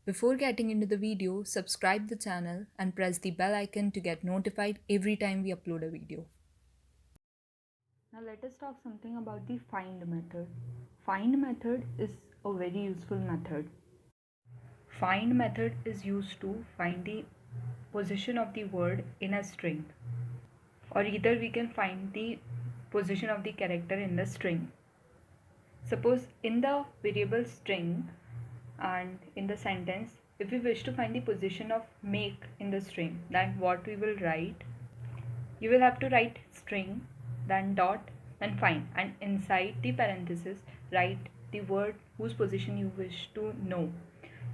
Before getting into the video, subscribe the channel and press the bell icon to get notified every time we upload a video. Now let us talk something about the find method. Find method is a very useful method. Find method is used to find the position of the word in a string, or either we can find the position of the character in the string. Suppose in the variable string and in the sentence, if we wish to find the position of make in the string, then what we will write, you will have to write string, then dot, then find, and inside the parenthesis write the word whose position you wish to know.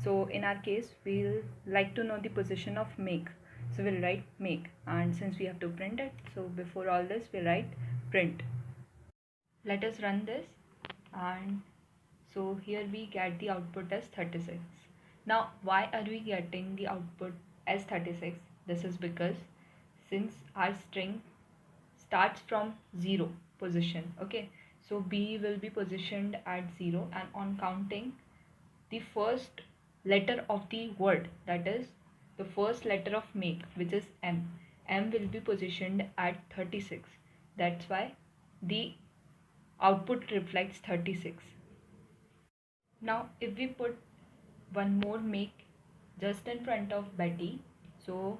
So in our case, we'll like to know the position of make, so we'll write make, and since we have to print it, so before all this we'll write print. Let us run this, and so here we get the output as 36. Now why are we getting the output as 36? This is because since our string starts from 0 position, okay, so B will be positioned at 0, and on counting the first letter of the word, that is the first letter of make, which is M will be positioned at 36. That's why the output reflects 36. Now if we put one more make just in front of Betty, so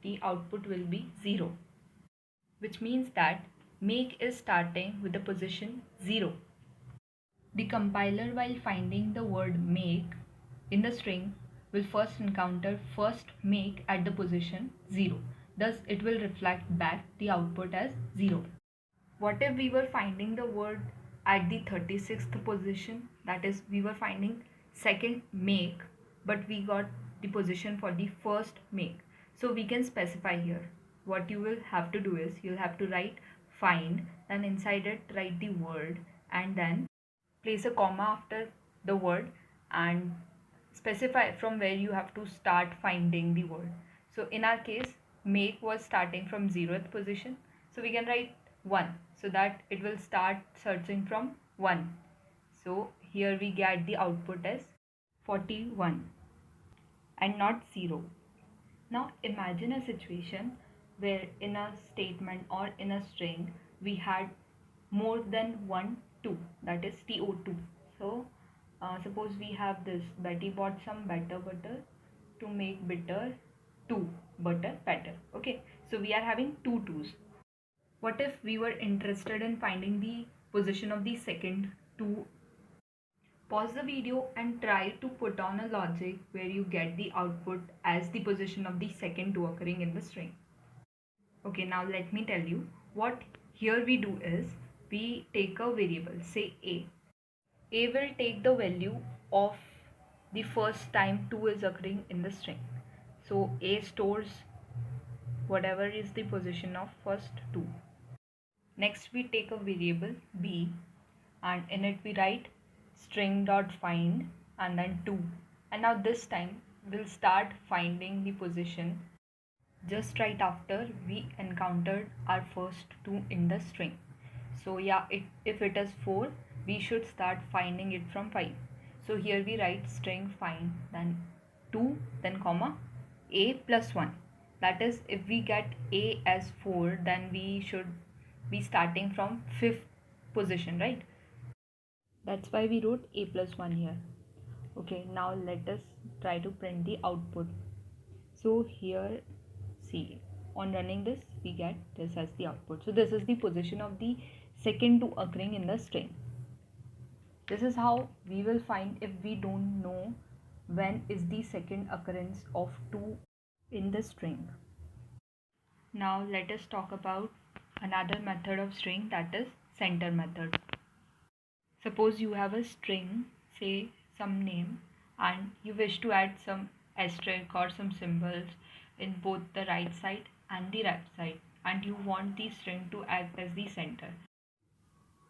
the output will be 0, which means that make is starting with the position 0. The compiler, while finding the word make in the string, will first encounter first make at the position 0. Thus it will reflect back the output as 0. What if we were finding the word at the 36th position, that is we were finding second make, but we got the position for the first make? So we can specify here. What you will have to do is you'll have to write find, then inside it write the word, and then place a comma after the word and specify from where you have to start finding the word. So in our case, make was starting from 0th position, so we can write 1, so that it will start searching from 1. So here we get the output as 41 and not 0. Now imagine a situation where in a statement or in a string we had more than one 2, that is TO2. So suppose we have this: Betty bought some better butter to make bitter 2 butter better. Okay, so we are having two twos. What if we were interested in finding the position of the second 2? Pause the video and try to put on a logic where you get the output as the position of the second 2 occurring in the string. Okay, now let me tell you what here we do is we take a variable, say A. A will take the value of the first time 2 is occurring in the string. So A stores whatever is the position of first 2. Next we take a variable B, and in it we write string dot find and then 2, and now this time we'll start finding the position just right after we encountered our first 2 in the string. So yeah, if it is 4, we should start finding it from 5. So here we write string find, then 2, then comma A plus 1. That is, if we get A as 4, then we should be starting from 5th position, right? That's why we wrote A plus 1 here. Okay, now let us try to print the output. So here, see, on running this we get this as the output. So this is the position of the second 2 occurring in the string. This is how we will find if we don't know when is the second occurrence of 2 in the string. Now let us talk about another method of string, that is center method. Suppose you have a string, say some name, and you wish to add some asterisk or some symbols in both the right side and the left side, and you want the string to act as the center.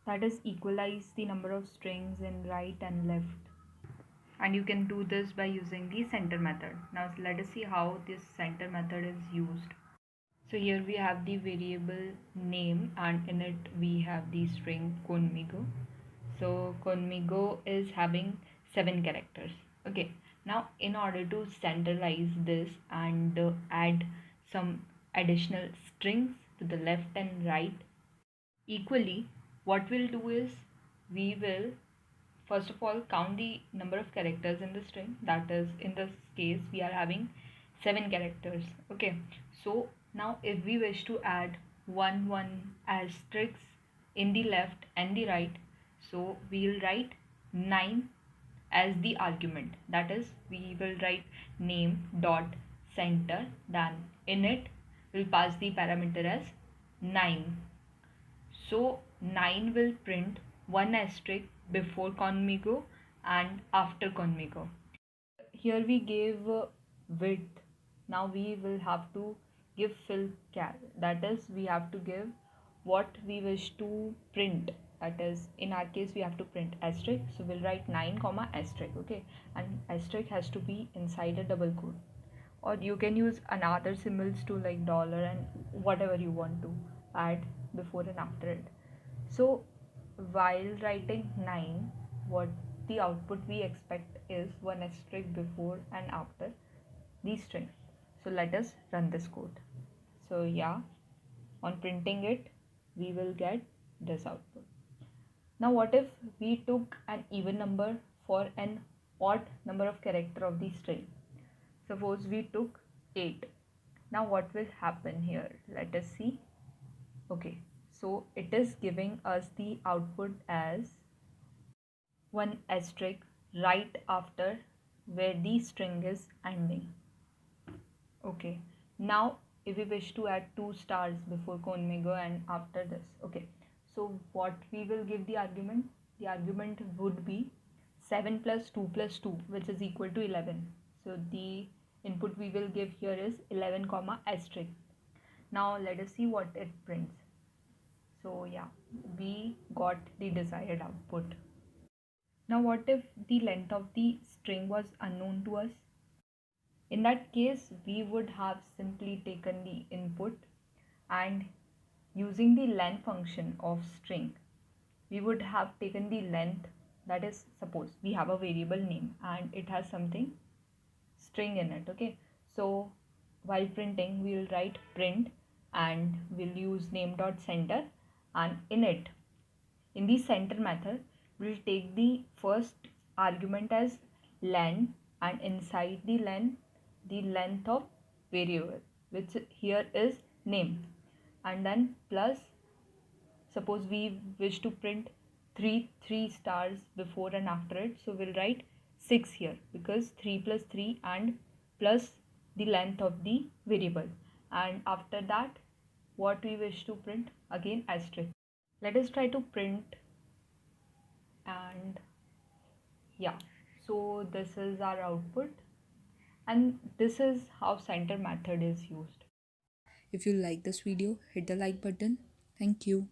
That is, equalize the number of strings in right and left. And you can do this by using the center method. Now let us see how this center method is used. So here we have the variable name, and in it we have the string conmigo. So conmigo is having 7 characters. Okay, Now, in order to centralize this and add some additional strings to the left and right equally, what we'll do is we will first of all count the number of characters in the string. That is, in this case, we are having 7 characters. Okay, so now if we wish to add one asterisk in the left and the right, so we'll write 9 as the argument. That is, we will write name dot center, then in it we'll pass the parameter as 9. So 9 will print one asterisk before conmigo and after conmigo. Here we gave width. Now we will have to give fill char. That is, we have to give what we wish to print. That is, in our case, we have to print asterisk. So we'll write 9 comma asterisk. Okay, and asterisk has to be inside a double quote. Or you can use another symbols to like dollar and whatever you want to add before and after it. So while writing 9, what the output we expect is one asterisk before and after the string. So let us run this code. So yeah, on printing it, we will get this output. Now what if we took an even number for an odd number of character of the string? Suppose we took 8. Now what will happen here? Let us see. Okay, so it is giving us the output as one asterisk right after where the string is ending. Okay, now if we wish to add 2 stars before conmigo and after this. Okay, so what we will give the argument would be 7 plus 2 plus 2, which is equal to 11. So the input we will give here is 11 comma asterisk. Now let us see what it prints. So yeah, we got the desired output. Now what if the length of the string was unknown to us? In that case, we would have simply taken the input and using the len function of string, we would have taken the length. That is, suppose we have a variable name and it has something string in it. Okay, so while printing, we will write print and we'll use name dot center, and in it, in the center method, we'll take the first argument as len, and inside the length of variable, which here is name, and then plus, suppose we wish to print three stars before and after it, so we'll write 6 here because 3 plus 3 and plus the length of the variable, and after that what we wish to print, again asterisk. Let us try to print, and yeah, so this is our output, and this is how center method is used. If you like this video, hit the like button. Thank you.